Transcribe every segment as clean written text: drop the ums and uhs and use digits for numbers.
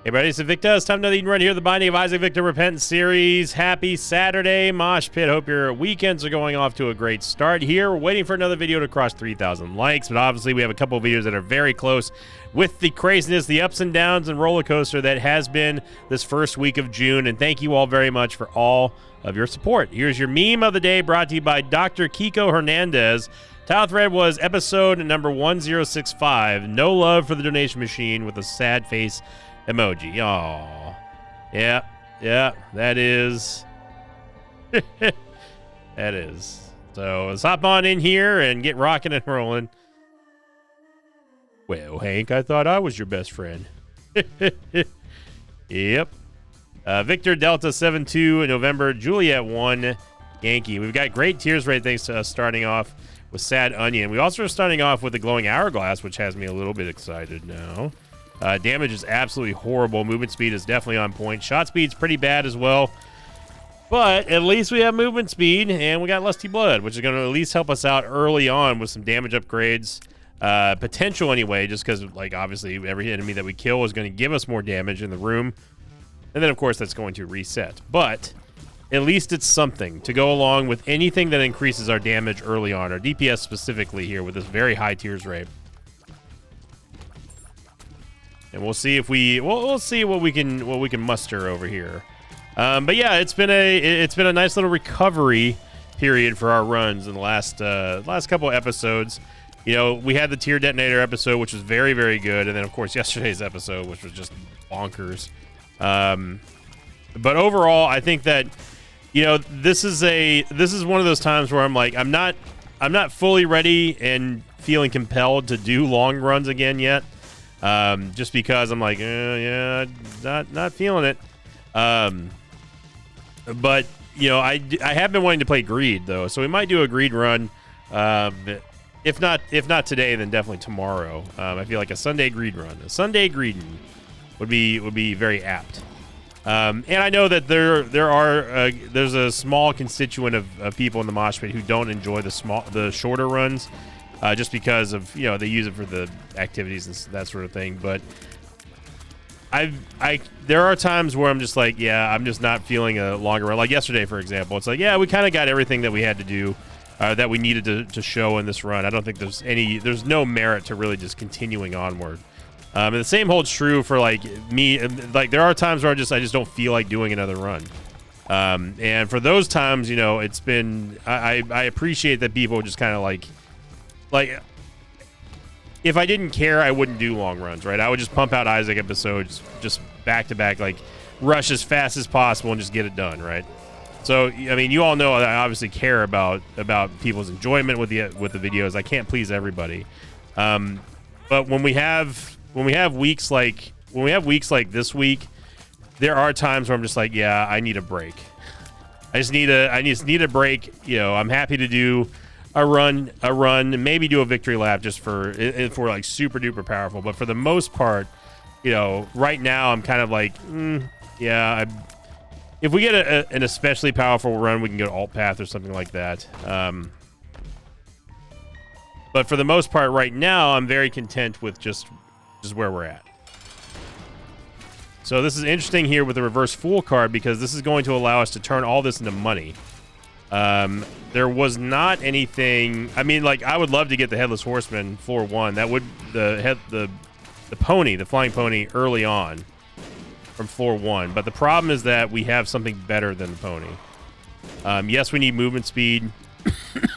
Hey, buddy, it's Victor. It's time to Eden Run here, the Binding of Isaac Victor Repentance series. Happy Saturday, Mosh Pit. Hope your weekends are going off to a great start here. We're waiting for another video to cross 3,000 likes, but obviously we have a couple of videos that are very close with the craziness, the ups and downs, and roller coaster that has been this first week of June. And thank you all very much for all of your support. Here's your meme of the day, brought to you by Dr. Kiko Hernandez. Title thread was episode number 1065, No Love for the Donation Machine, with a sad face emoji. Oh, yeah, that is. That is. So let's hop on in here and get rocking and rolling. Well, Hank, I thought I was your best friend. Yep. Victor Delta 72, November, Juliet 1, Yankee. We've got great tears rate thanks to us starting off with Sad Onion. We also are starting off with the Glowing Hourglass, which has me a little bit excited now. Damage is absolutely horrible. Movement speed is definitely on point. Shot speed's pretty bad as well. But at least we have movement speed, and we got Lusty Blood, which is going to at least help us out early on with some damage upgrades. Potential anyway, just because, like, obviously every enemy that we kill is going to give us more damage in the room. And then, of course, that's going to reset. But at least it's something to go along with anything that increases our damage early on, our DPS specifically here with this very high tears rate. And we'll see if we'll see what we can muster over here. But yeah, it's been a nice little recovery period for our runs in the last couple of episodes. You know, we had the tier detonator episode, which was very, very good, and then of course yesterday's episode, which was just bonkers. But overall, I think that, you know, this is one of those times where I'm like, I'm not fully ready and feeling compelled to do long runs again yet. Just because I'm like, yeah, not feeling it. But you know, I have been wanting to play Greed though, so we might do a Greed run. If not today, then definitely tomorrow. I feel like a Sunday Greed run, would be very apt. And I know that there's a small constituent of people in the mosh pit who don't enjoy the shorter runs. Just because of, you know, they use it for the activities and that sort of thing. But there are times where I'm just like, yeah, I'm just not feeling a longer run. Like yesterday, for example, it's like, yeah, we kind of got everything that we had to do, that we needed to show in this run. I don't think there's no merit to really just continuing onward. And the same holds true for like me. Like there are times where I just don't feel like doing another run. And for those times, you know, it's been, I appreciate that people just kind of like, if I didn't care, I wouldn't do long runs, right? I would just pump out Isaac episodes just back to back, like rush as fast as possible and just get it done, right? So, I mean, you all know I obviously care about people's enjoyment with the videos. I can't please everybody, but when we have weeks like this week, there are times where I'm just like, yeah, I need a break. I just need a break. You know, I'm happy to do a run, maybe do a victory lap just for like super duper powerful. But for the most part, you know, right now I'm kind of like, yeah, if we get an especially powerful run, we can go alt path or something like that. But for the most part right now, I'm very content with just where we're at. So this is interesting here with the reverse fool card, because this is going to allow us to turn all this into money. There was not anything. I mean, like, I would love to get the Headless Horseman floor 1. That would the pony, the flying pony, early on from floor 1. But the problem is that we have something better than the pony. Yes, we need movement speed,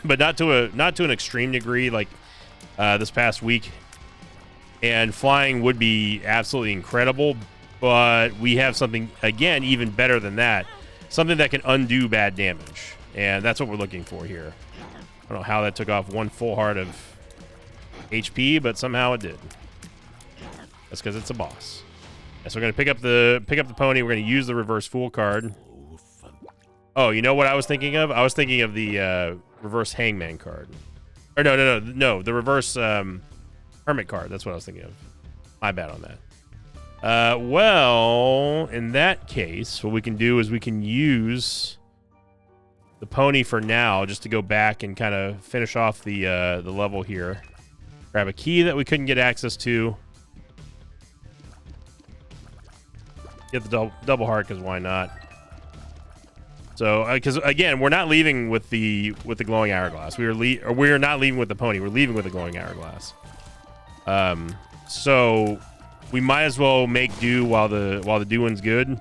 but not to an extreme degree like this past week. And flying would be absolutely incredible, but we have something again even better than that. Something that can undo bad damage. And that's what we're looking for here. I don't know how that took off one full heart of HP, but somehow it did. That's because it's a boss. And so we're gonna pick up the pony. We're gonna use the reverse fool card. Oh, you know what I was thinking of? I was thinking of the reverse hangman card. Or no, the reverse hermit card. That's what I was thinking of. My bad on that. Well, in that case, what we can do is we can use the pony for now, just to go back and kind of finish off the level here. Grab a key that we couldn't get access to. Get the double heart, because why not? So, because again, we're not leaving with the glowing hourglass. We are not leaving with the pony. We're leaving with the glowing hourglass. So we might as well make do while the doing's good,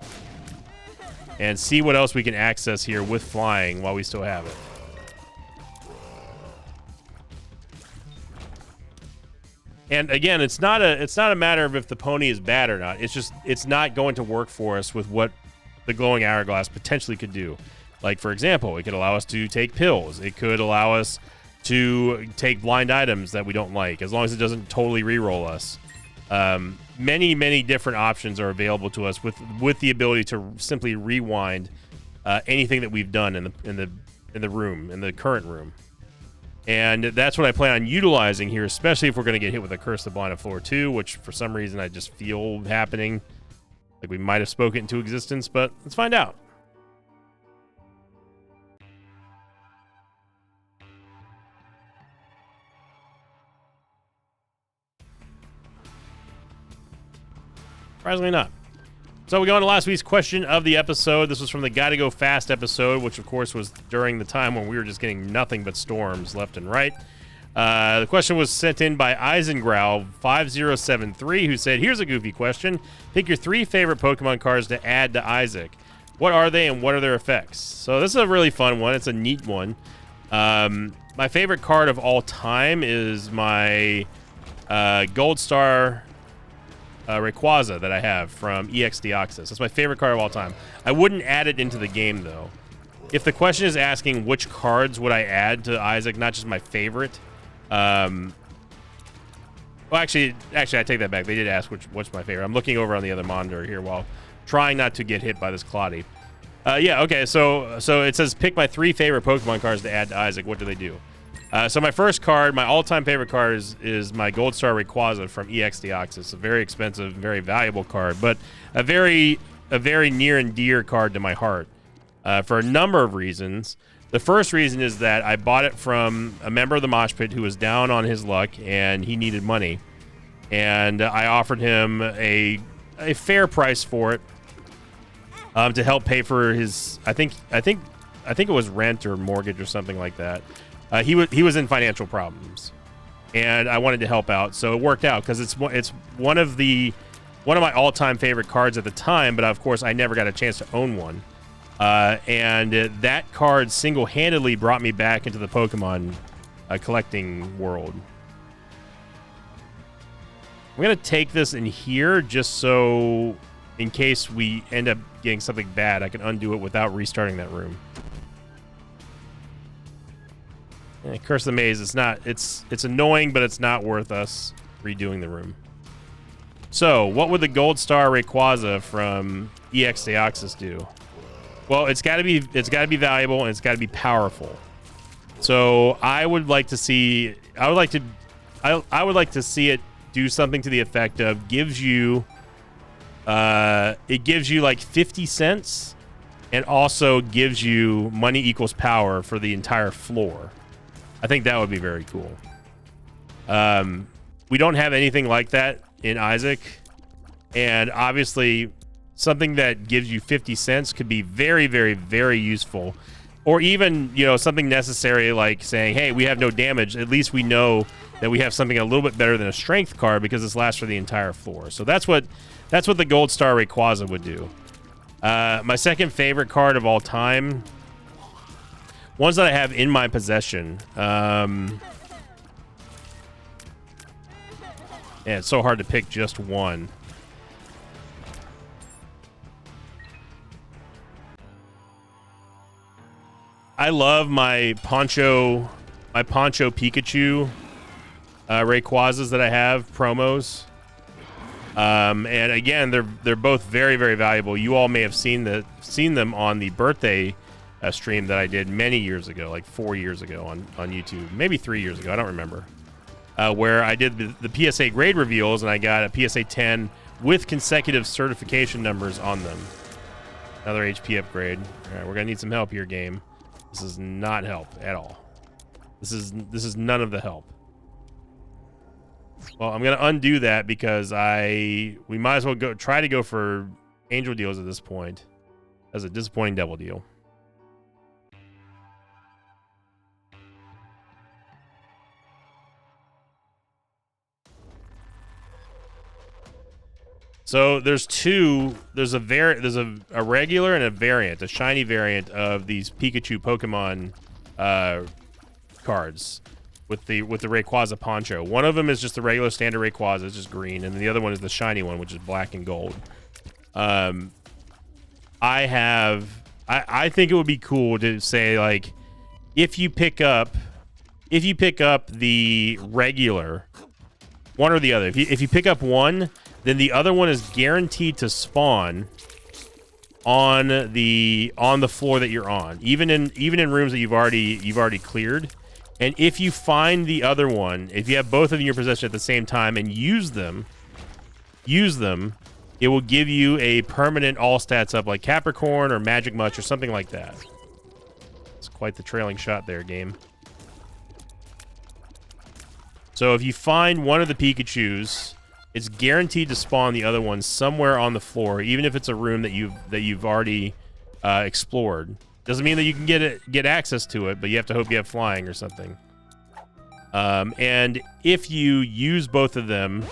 and see what else we can access here with flying while we still have it. And again, it's not a matter of if the pony is bad or not. It's just it's not going to work for us with what the glowing hourglass potentially could do. Like, for example, it could allow us to take pills. It could allow us to take blind items that we don't like, as long as it doesn't totally reroll us. Many different options are available to us with the ability to simply rewind anything that we've done in the current room. And that's what I plan on utilizing here, especially if we're going to get hit with a Curse of the Blind on floor 2, which for some reason I just feel happening. Like we might have spoken it into existence, but let's find out. Surprisingly not. So we go on to last week's question of the episode. This was from the Gotta Go Fast episode, which of course was during the time when we were just getting nothing but storms left and right. The question was sent in by Eisengrowl5073, who said, here's a goofy question. Pick your 3 favorite Pokemon cards to add to Isaac. What are they and what are their effects? So this is a really fun one. It's a neat one. My favorite card of all time is my Gold Star Rayquaza that I have from EX Deoxys. That's my favorite card of all time. I wouldn't add it into the game, though. If the question is asking which cards would I add to Isaac, not just my favorite. Well, actually, I take that back. They did ask what's my favorite. I'm looking over on the other monitor here while trying not to get hit by this Cloddy. Yeah, okay, so it says pick my 3 favorite Pokemon cards to add to Isaac. What do they do? So my first card, my all-time favorite card is my Gold Star Rayquaza from EX Deoxys. A very expensive, very valuable card, but a very near and dear card to my heart for a number of reasons. The first reason is that I bought it from a member of the Mosh Pit who was down on his luck and he needed money, and I offered him a fair price for it to help pay for his I think it was rent or mortgage or something like that. He was in financial problems, and I wanted to help out, so it worked out because it's one of my all-time favorite cards at the time. But of course, I never got a chance to own one, and that card single-handedly brought me back into the Pokemon collecting world. I'm gonna take this in here just so, in case we end up getting something bad, I can undo it without restarting that room. Yeah, Curse of the Maze, it's annoying, but it's not worth us redoing the room. So, what would the Gold Star Rayquaza from EX Deoxys do? Well, it's got to be valuable and it's got to be powerful. So, I would like to see it do something to the effect of it gives you like 50 cents and also gives you money equals power for the entire floor. I think that would be very cool. We don't have anything like that in Isaac, and obviously something that gives you 50 cents could be very, very, very useful. Or even, something necessary like saying, hey, we have no damage. At least we know that we have something a little bit better than a strength card because this lasts for the entire floor. So that's what the Gold Star Rayquaza would do. My second favorite card of all time, ones that I have in my possession. Yeah, it's so hard to pick just one. I love my Poncho Pikachu Rayquazas that I have promos. And again, they're both very, very valuable. You all may have seen them on the birthday stream that I did many years ago, like 4 years ago on YouTube, maybe 3 years ago, I don't remember, where I did the PSA grade reveals, and I got a PSA 10 with consecutive certification numbers on them. Another HP upgrade. All right, we're gonna need some help here, game. This is not help at all. This is none of the help. Well, I'm gonna undo that because we might as well try to go for Angel deals at this point. That's a disappointing devil deal. So there's a regular and a variant, a shiny variant of these Pikachu Pokemon cards with the Rayquaza poncho. One of them is just the regular standard Rayquaza, it's just green, and the other one is the shiny one, which is black and gold. I think it would be cool to say, like, if you pick up the regular, one or the other. If you pick up one, then the other one is guaranteed to spawn on the floor that you're on, even in rooms that you've already cleared. And if you find the other one, if you have both of them in your possession at the same time and use them, it will give you a permanent all stats up, like Capricorn or Magic Much or something like that. It's quite the trailing shot there, game. So if you find one of the Pikachus, it's guaranteed to spawn the other one somewhere on the floor, even if it's a room that you've already explored. Doesn't mean that you can get access to it, but you have to hope you have flying or something. And if you use both of them, here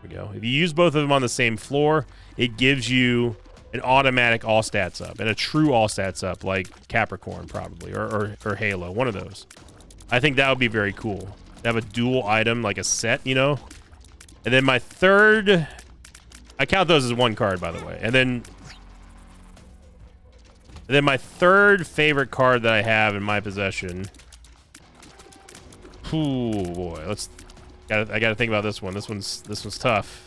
we go. If you use both of them on the same floor, it gives you an automatic all stats up and a true all stats up, like Capricorn probably or Halo, one of those. I think that would be very cool. To have a dual item, like a set, you know. And then my third, I count those as one card, by the way. And then my third favorite card that I have in my possession. Ooh, boy, I gotta think about this one. This one's tough.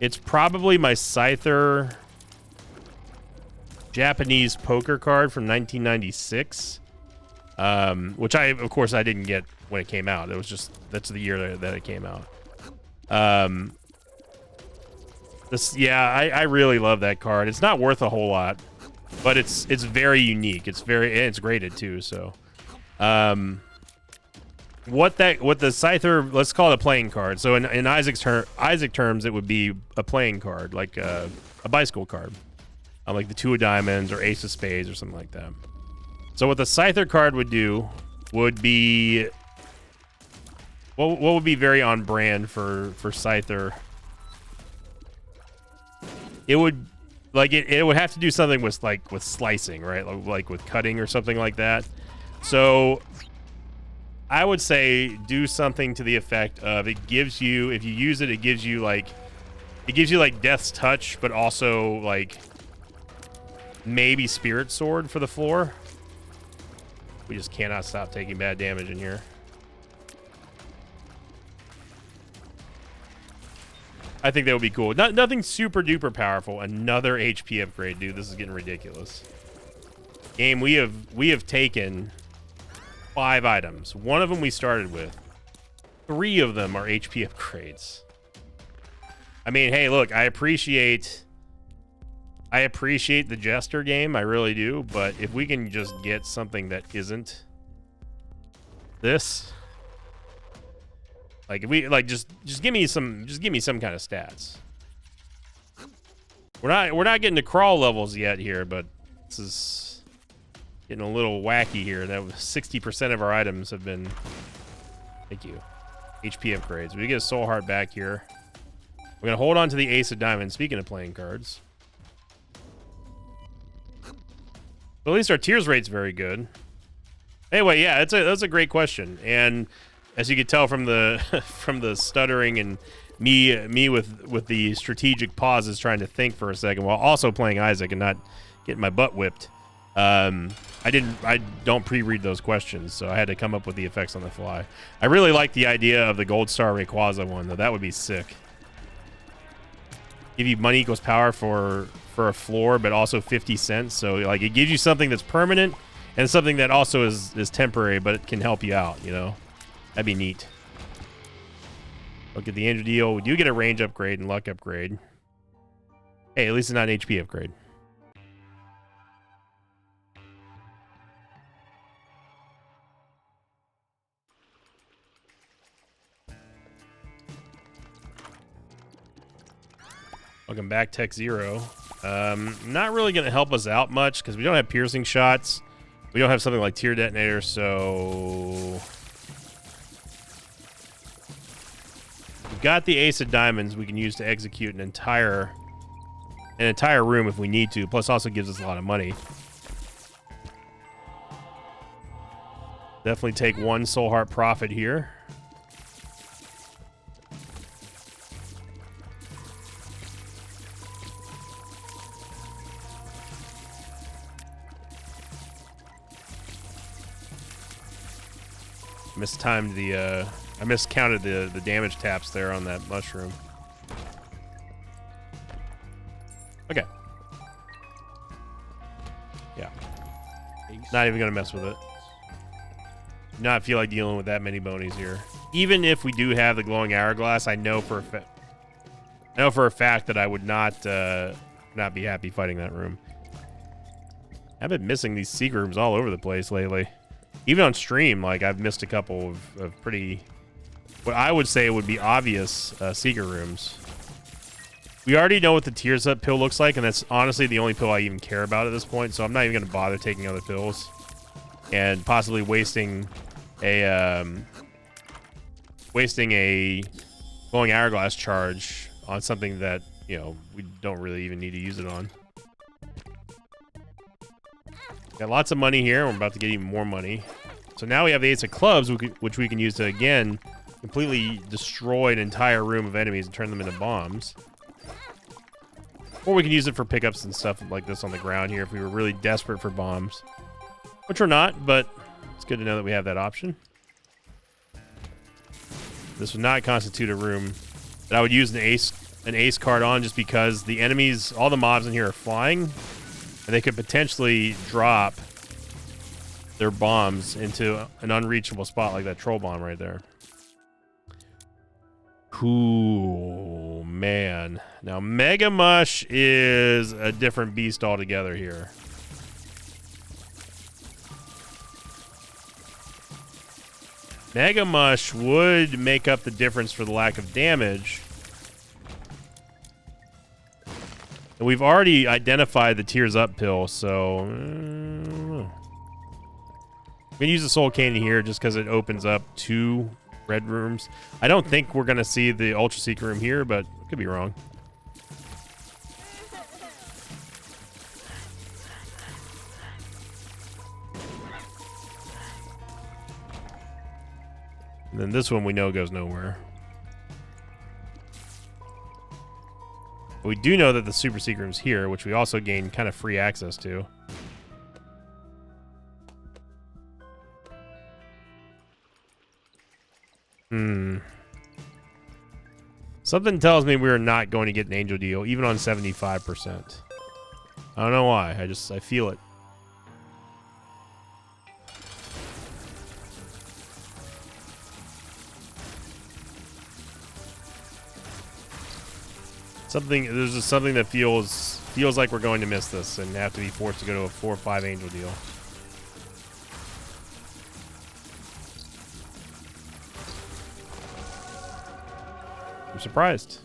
It's probably my Scyther Japanese poker card from 1996, which of course I didn't get when it came out. It was just, that's the year that it came out. I really love that card. It's not worth a whole lot, but it's very unique. It's graded too. So, what the Scyther, let's call it a playing card. So in Isaac terms, it would be a playing card, like a bicycle card. Like the Two of Diamonds or Ace of Spades or something like that. So what the Scyther card would do would be... What would be very on brand for Scyther? It would... Like, it would have to do something with slicing, right? Like with cutting or something like that. So I would say do something to the effect of, it gives you... If you use it, it gives you like Death's Touch, but also like... maybe Spirit Sword for the floor. We just cannot stop taking bad damage in here. I think that would be cool. Nothing super duper powerful. Another HP upgrade, dude. This is getting ridiculous. Game, we have taken 5 items. One of them we started with. 3 of them are HP upgrades. I mean, hey, look, I appreciate the Jester game, I really do, but if we can just get something that isn't this, like, if we just give me some kind of stats. We're not getting to crawl levels yet here, but this is getting a little wacky here. That 60% of our items have been, thank you, HP upgrades. We get a Soul Heart back here. We're gonna hold on to the Ace of Diamonds. Speaking of playing cards. But at least our tears rate's very good. Anyway, yeah, that's a great question, and as you could tell from the from the stuttering and me with the strategic pauses, trying to think for a second while also playing Isaac and not getting my butt whipped. I don't pre-read those questions, so I had to come up with the effects on the fly. I really like the idea of the Gold Star Rayquaza one, though. That would be sick. Give you money equals power for a floor, but also 50 cents. So like it gives you something that's permanent and something that also is temporary, but it can help you out, you know? That'd be neat. Look at the Angel deal. We do get a range upgrade and luck upgrade. Hey, at least it's not an HP upgrade. Welcome back, Tech Zero. Not really going to help us out much because we don't have piercing shots. We don't have something like Tear Detonator, so... We've got the Ace of Diamonds we can use to execute an entire room if we need to, plus also gives us a lot of money. Definitely take one Soul Heart profit here. Mistimed the I miscounted the damage taps there on that mushroom. Okay. Yeah. Not even gonna mess with it. Do not feel like dealing with that many bonies here. Even if we do have the glowing hourglass, I know for a fact that I would not be happy fighting that room. I've been missing these secret rooms all over the place lately. Even on stream, like, I've missed a couple of pretty, what I would say would be obvious secret rooms. We already know what the Tears Up pill looks like, and that's honestly the only pill I even care about at this point, so I'm not even going to bother taking other pills. And possibly wasting a glowing hourglass charge on something that, you know, we don't really even need to use it on. Got lots of money here. We're about to get even more money. So now we have the Ace of Clubs, which we can use to, again, completely destroy an entire room of enemies and turn them into bombs. Or we can use it for pickups and stuff like this on the ground here if we were really desperate for bombs. Which we're not, but it's good to know that we have that option. This would not constitute a room that I would use an ace card on, just because the enemies, all the mobs in here are flying, and they could potentially drop their bombs into an unreachable spot like that troll bomb right there. Cool, man. Now, Mega Mush is a different beast altogether here. Mega Mush would make up the difference for the lack of damage. And we've already identified the Tears Up pill, so... I'm going to use the Soul Candy here just because it opens up 2 red rooms. I don't think we're going to see the Ultra Secret room here, but I could be wrong. And then this one we know goes nowhere. We do know that the Super Secret room's here, which we also gain kind of free access to. Something tells me we're not going to get an angel deal, even on 75%. I don't know why. I feel it. There's just something that feels like we're going to miss this and have to be forced to go to a 4 or 5 angel deal. I'm surprised.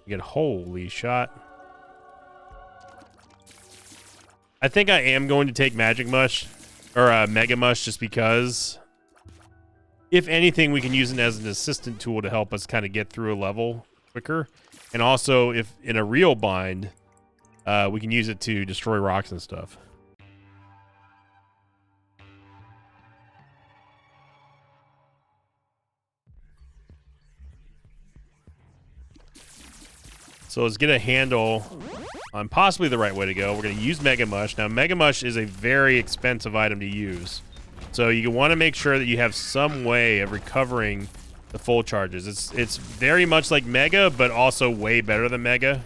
You get holy shot. I think I am going to take Magic Mush or Mega Mush just because, if anything, we can use it as an assistant tool to help us kind of get through a level quicker. And also, if in a real bind, we can use it to destroy rocks and stuff. So let's get a handle on possibly the right way to go. We're going to use Mega Mush. Now, Mega Mush is a very expensive item to use. So you want to make sure that you have some way of recovering the full charges. It's very much like Mega, but also way better than Mega.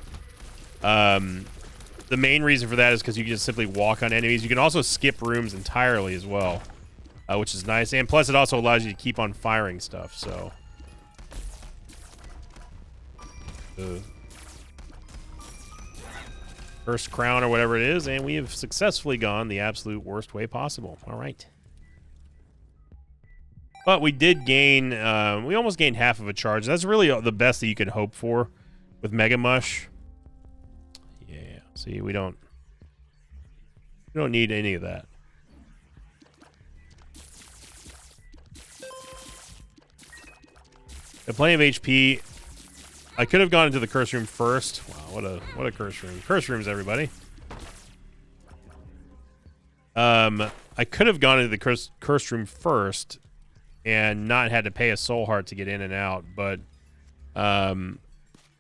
The main reason for that is because you can just simply walk on enemies. You can also skip rooms entirely as well, which is nice. And plus, it also allows you to keep on firing stuff. So, first crown or whatever it is, and we have successfully gone the absolute worst way possible. All right. But we did gain, we almost gained half of a charge. That's really the best that you can hope for with Mega Mush. See, we don't need any of that. Got plenty of HP. I could have gone into the curse room first. Wow, what a curse room. Curse rooms, everybody. I could have gone into the curse room first and not had to pay a soul heart to get in and out, but I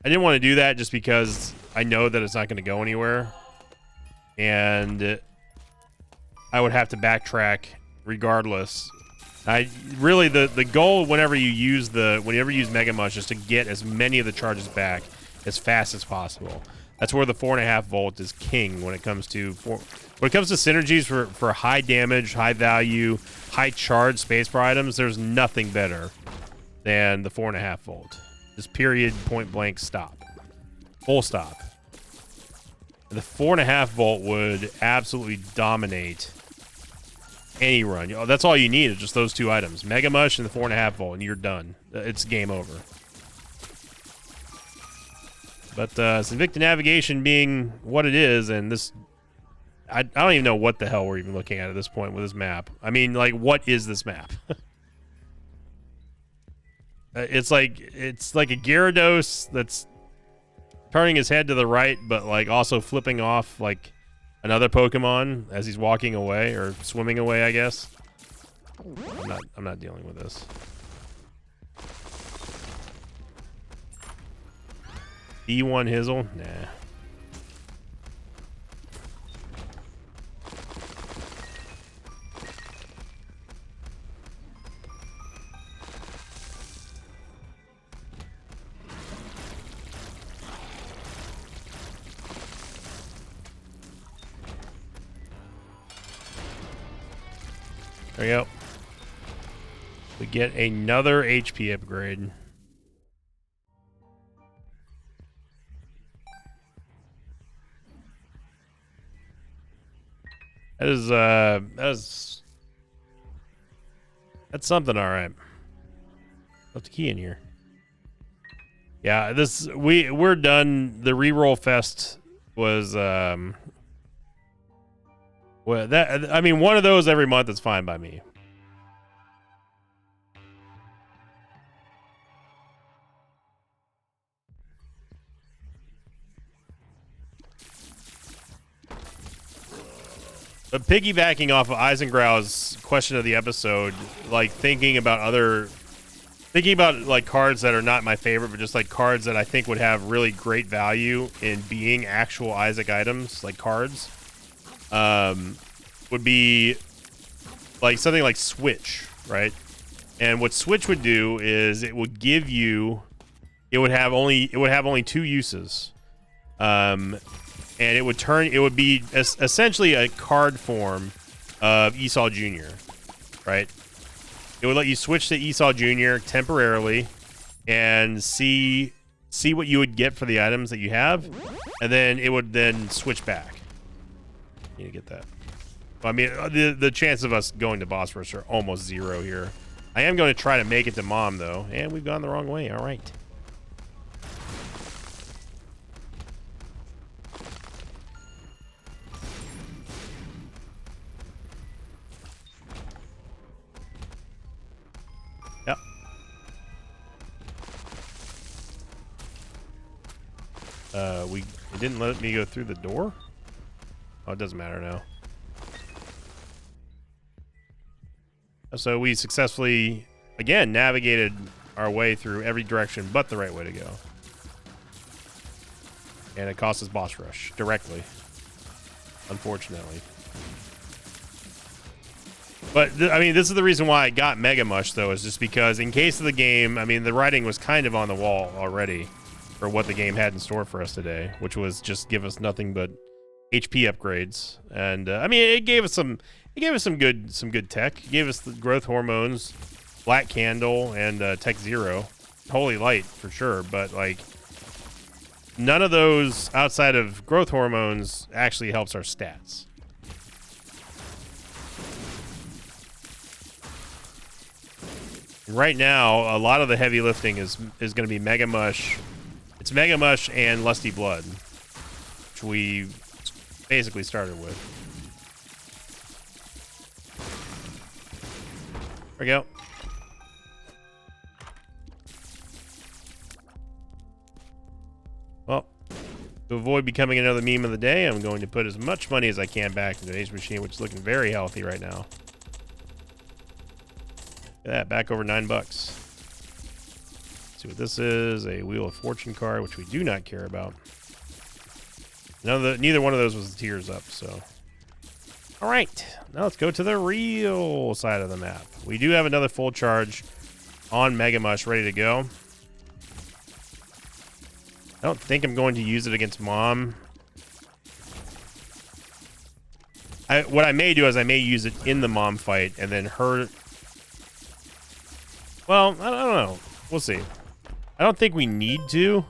didn't want to do that just because I know that it's not going to go anywhere, and I would have to backtrack regardless. Really the goal whenever you use Mega Mush is to get as many of the charges back as fast as possible. That's where the 4.5 volt is king when it comes to synergies for high damage, high value, high charge space bar items. There's nothing better than the 4.5 volt. Just period, point blank, stop, full stop. And the 4.5 volt would absolutely dominate any run. That's all you need is just those two items, Mega Mush and the 4.5 volt, and you're done. It's game over. But Sinvicta Navigation being what it is, and this, I don't even know what the hell we're even looking at this point with this map. I mean, like, what is this map? It's like a Gyarados that's turning his head to the right, but like also flipping off like another Pokemon as he's walking away or swimming away, I guess. I'm not dealing with this. E1 Hizzle? Nah. There we go. We get another HP upgrade. That's something, all right. Left the key in here. Yeah, we're done. The reroll fest was well, I mean, one of those every month is fine by me. But piggybacking off of Eisengrau's question of the episode, like thinking about like cards that are not my favorite, but just like cards that I think would have really great value in being actual Isaac items, like cards, would be like something like Switch, right? And what Switch would do is it would have only two uses. And it would be essentially a card form of Esau Jr., right? It would let you switch to Esau Jr. temporarily and see what you would get for the items that you have, and then it would then switch back. You get that? Well, I mean, the chance of us going to boss rush are almost zero here. I am going to try to make it to Mom, though, and we've gone the wrong way. All right. Yep. It didn't let me go through the door? Oh, it doesn't matter now. So we successfully, again, navigated our way through every direction but the right way to go. And it cost us boss rush directly, unfortunately. But, I mean, this is the reason why I got Mega Mush, though, is just because in case of the game, I mean, the writing was kind of on the wall already for what the game had in store for us today, which was just give us nothing but HP upgrades. And, I mean, it gave us some good tech. It gave us the growth hormones, Black Candle, and Tech Zero. Holy Light, for sure, but, like, none of those outside of growth hormones actually helps our stats. Right now, a lot of the heavy lifting is going to be Mega Mush. It's Mega Mush and Lusty Blood, which which we basically started with. There we go. Well, to avoid becoming another meme of the day, I'm going to put as much money as I can back into today's machine, which is looking very healthy right now. Look at that, back over $9. Let's see what this is. A Wheel of Fortune card, which we do not care about. Neither one of those was the tiers up, so. All right, now let's go to the real side of the map. We do have another full charge on Mega Mush ready to go. I don't think I'm going to use it against Mom. What I may do is I may use it in the Mom fight and then her... Well, I don't know. We'll see. I don't think we need to.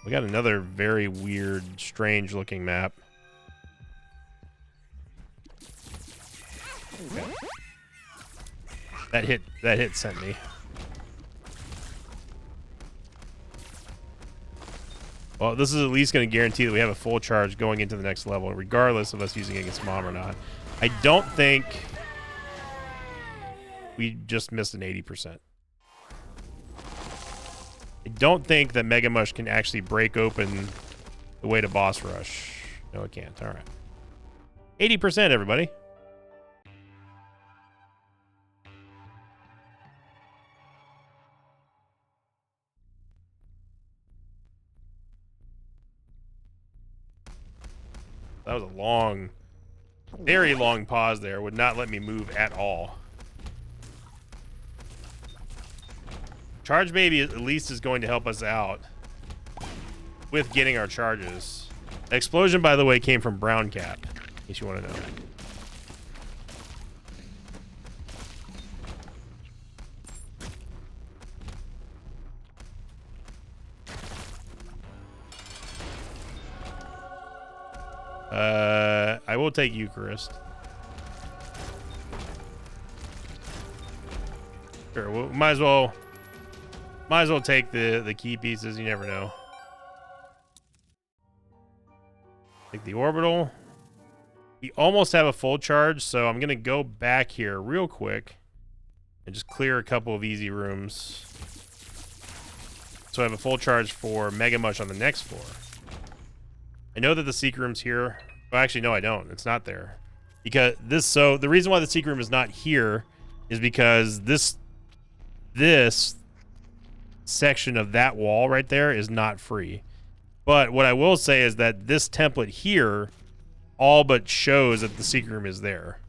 We got another very weird, strange looking map. Okay. That hit sent me. Well, this is at least going to guarantee that we have a full charge going into the next level, regardless of us using it against Mom or not. I don't think we just missed an 80%. I don't think that Mega Mush can actually break open the way to Boss Rush. No, it can't. All right. 80%, everybody. That was a long, very long pause there. Would not let me move at all. Charge Baby at least is going to help us out with getting our charges. The explosion, by the way, came from Brown Cap, in case you want to know. I will take Eucharist. Sure, we might as well take the key pieces. You never know. Take the orbital. We almost have a full charge, so I'm gonna go back here real quick and just clear a couple of easy rooms. So I have a full charge for Mega Mush on the next floor. I know that the secret room's here. Well, actually, no, I don't. It's not there. Because this, so the reason why the secret room is not here is because this section of that wall right there is not free. But what I will say is that this template here all but shows that the secret room is there.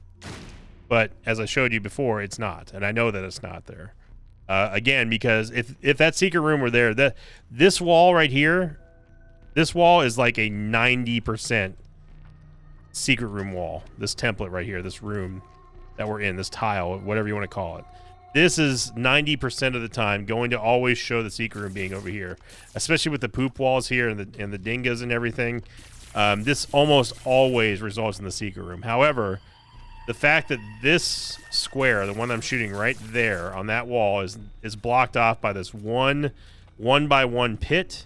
But as I showed you before, it's not. And I know that it's not there. Again, because if that secret room were there, this wall right here, this wall is like a 90% secret room wall. This template right here, this room that we're in, this tile, whatever you want to call it. This is 90% of the time going to always show the secret room being over here, especially with the poop walls here and the dingas and everything. This almost always results in the secret room. However, the fact that this square, the one I'm shooting right there on that wall, is blocked off by this one by one pit,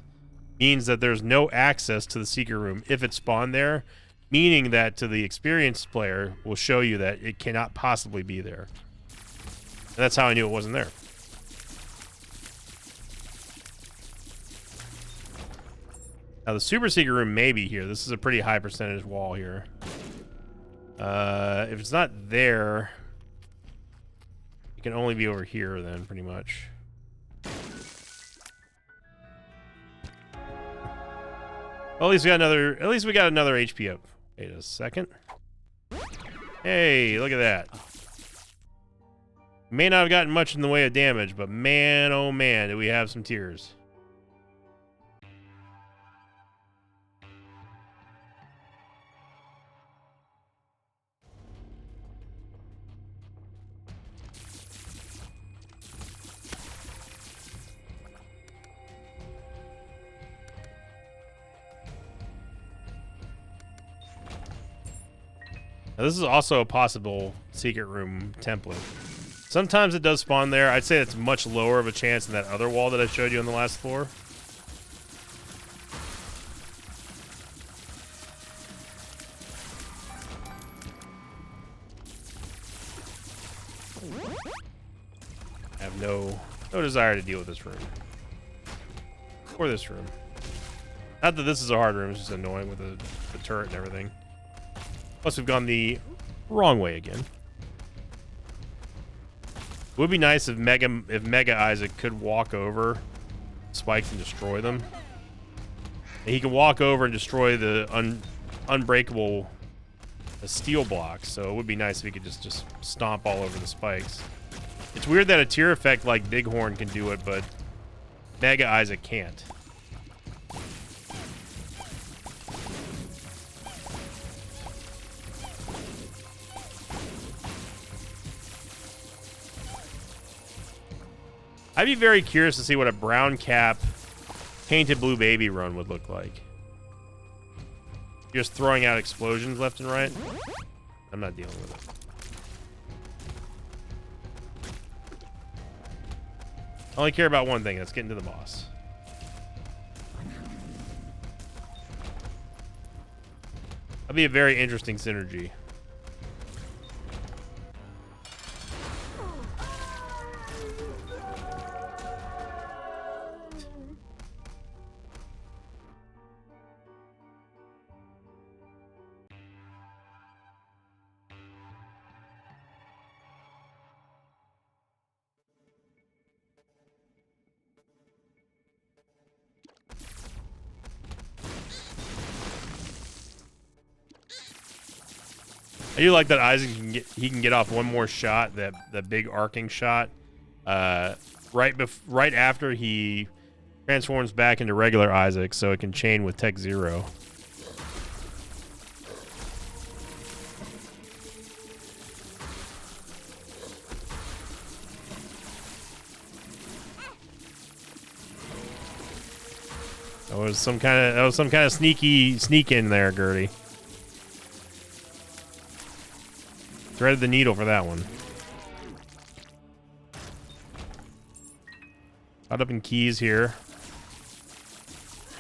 means that there's no access to the secret room if it spawned there, meaning that to the experienced player will show you that it cannot possibly be there. And that's how I knew it wasn't there. Now the super secret room may be here. This is a pretty high percentage wall here. If it's not there, it can only be over here then, pretty much. Well, at least we got another HP up. Wait a second. Hey, look at that. May not have gotten much in the way of damage, but man, oh man, do we have some tears. Now, this is also a possible secret room template. Sometimes it does spawn there. I'd say it's much lower of a chance than that other wall that I showed you on the last floor. have no desire to deal with this room. Or this room. Not that this is a hard room, it's just annoying with the turret and everything. Plus we've gone the wrong way again. It would be nice if Mega Isaac could walk over spikes and destroy them. And he can walk over and destroy the unbreakable steel blocks, so it would be nice if he could just stomp all over the spikes. It's weird that a tier effect like Bighorn can do it, but Mega Isaac can't. I'd be very curious to see what a brown cap painted blue baby run would look like. Just throwing out explosions left and right. I'm not dealing with it. I only care about one thing, that's getting to the boss. That'd be a very interesting synergy. I do like that Isaac can get off one more shot, that big arcing shot, right after he transforms back into regular Isaac, so it can chain with Tech Zero. That was some kind of sneaky sneak in there, Gertie. Threaded the needle for that one. Caught up in keys here.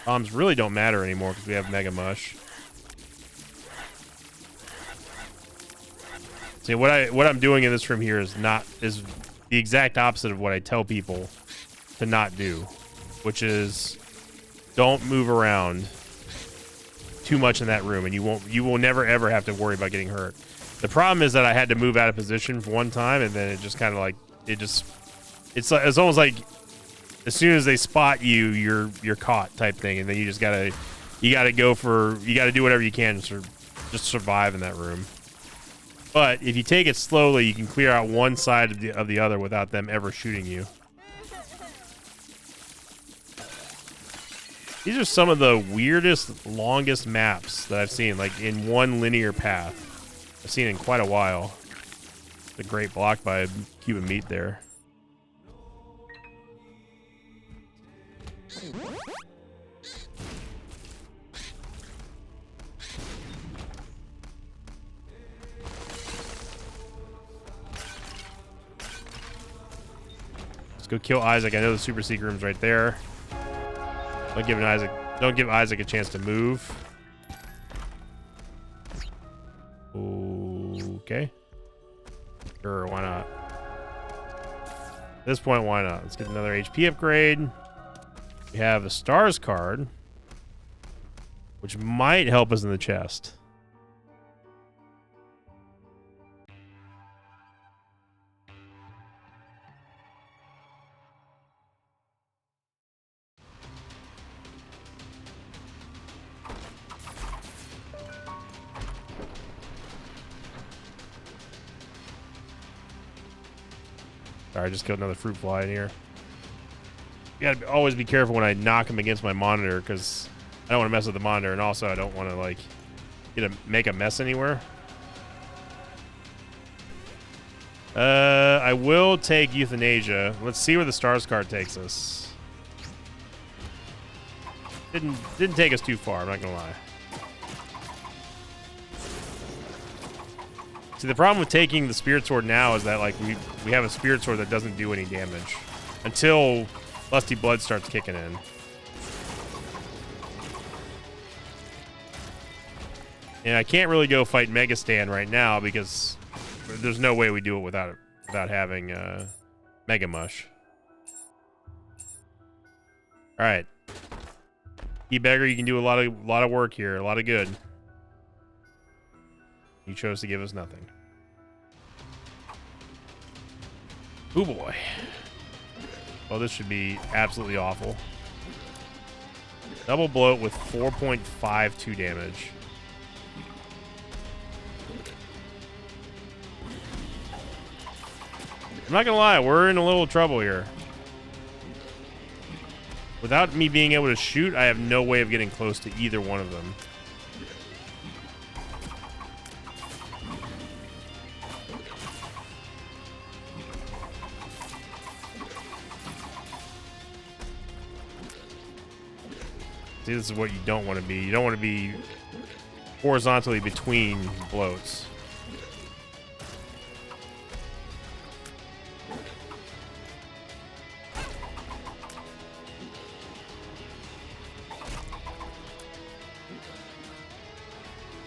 Bombs really don't matter anymore because we have Mega Mush. See, what I'm doing in this room here is the exact opposite of what I tell people to not do, which is don't move around too much in that room, and you will never ever have to worry about getting hurt. The problem is that I had to move out of position for one time, and then it just kind of like it's almost like as soon as they spot you, you're caught type thing, and then you gotta do whatever you can to just survive in that room. But if you take it slowly, you can clear out one side of the other without them ever shooting you. These are some of the weirdest, longest maps that I've seen, like in one linear path. I've seen in quite a while. The great block by Cuban Meat there. Let's go kill Isaac. I know the super secret room's right there. Don't give Isaac a chance to move. Okay. Sure, why not? At this point, why not? Let's get another HP upgrade. We have a stars card, which might help us in the chest. Sorry, I just killed another fruit fly in here. You gotta always be careful when I knock him against my monitor, because I don't want to mess with the monitor, and also I don't want to like make a mess anywhere. I will take euthanasia. Let's see where the stars card takes us. Didn't take us too far, I'm not gonna lie. See, the problem with taking the Spirit Sword now is that like we have a Spirit Sword that doesn't do any damage until Lusty Blood starts kicking in. And I can't really go fight Mega Stan right now because there's no way we do it without having Mega Mush. All right. Beggar, you can do a lot of work here, a lot of good. You chose to give us nothing. Oh boy. Oh, this should be absolutely awful. Double bloat with 4.52 damage. I'm not gonna lie, we're in a little trouble here. Without me being able to shoot, I have no way of getting close to either one of them. See, this is what you don't want to be. You don't want to be horizontally between bloats.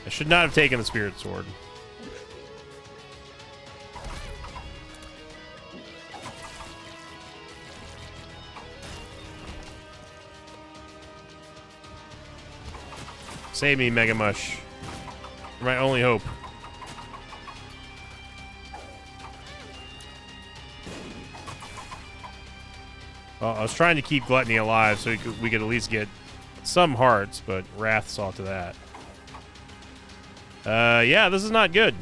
I should not have taken the Spirit Sword. Save me, Mega Mush. You're my only hope. Well, I was trying to keep Gluttony alive so we could at least get some hearts, but Wrath saw to that. Yeah, this is not good.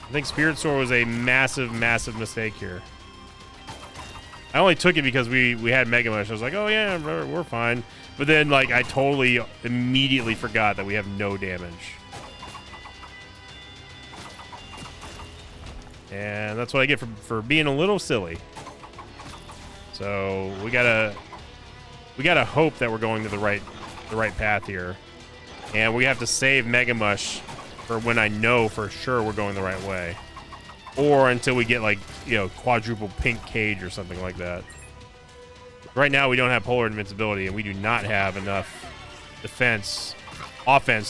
I think Spirit Sword was a massive, massive mistake here. I only took it because we had Mega Mush. I was like, oh yeah, we're fine. But then, like, I totally immediately forgot that we have no damage. And that's what I get for being a little silly. So we gotta hope that we're going to the right path here. And we have to save Mega Mush for when I know for sure we're going the right way. Or until we get, like, you know, quadruple pink cage or something like that. Right now we don't have polar invincibility, and we do not have enough offense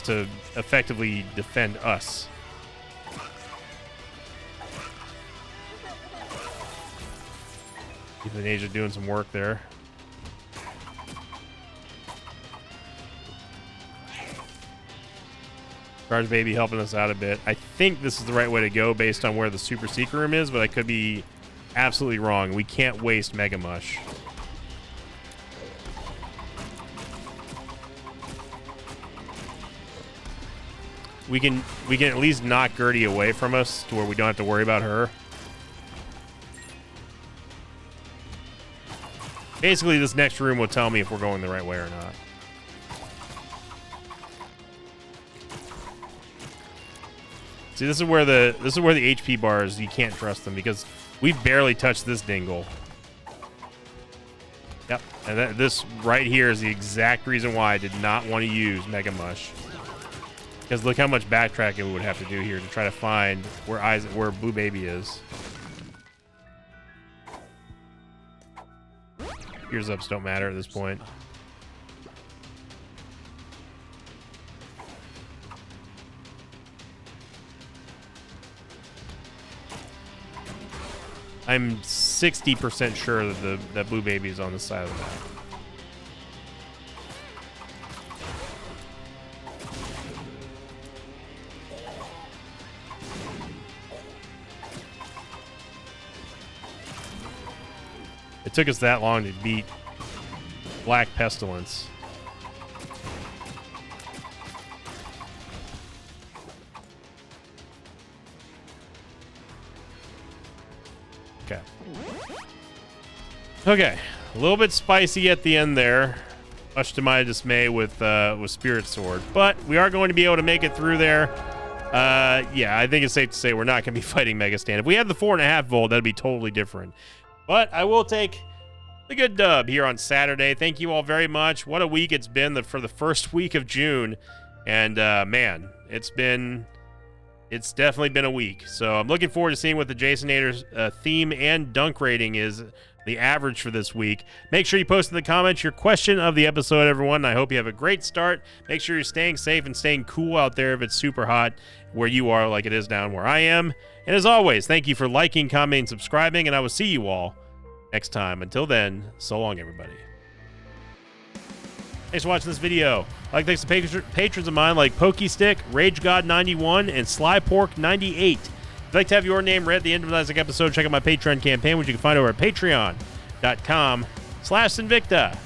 to effectively defend us. Euthanasia doing some work there. Charge Baby helping us out a bit. I think this is the right way to go based on where the Super Secret Room is, but I could be absolutely wrong. We can't waste Mega Mush. We can at least knock Gertie away from us to where we don't have to worry about her. Basically, this next room will tell me if we're going the right way or not. See, this is where the HP bars, you can't trust them because we've barely touched this dingle. Yep, and this right here is the exact reason why I did not want to use Mega Mush. Because look how much backtracking we would have to do here to try to find where Blue Baby is. Gears ups don't matter at this point. I'm 60% sure that that Blue Baby is on the side of the map. It took us that long to beat Black Pestilence. Okay. Okay. A little bit spicy at the end there. Much to my dismay with Spirit Sword. But we are going to be able to make it through there. Yeah, I think it's safe to say we're not going to be fighting Mega Stand. If we had the 4.5 volt, that'd be totally different. But I will take the good dub here on Saturday. Thank you all very much. What a week it's been for the first week of June. And, man, it's definitely been a week. So I'm looking forward to seeing what the Jasonator's theme and dunk rating is, the average for this week. Make sure you post in the comments your question of the episode, everyone. I hope you have a great start. Make sure you're staying safe and staying cool out there if it's super hot where you are like it is down where I am. And as always, thank you for liking, commenting, subscribing, and I will see you all next time. Until then, so long, everybody. Thanks for watching this video. Thanks to patrons of mine like PokeStick, RageGod91, and SlyPork98. If you'd like to have your name read at the end of the episode, check out my Patreon campaign, which you can find over at patreon.com/Sinvicta.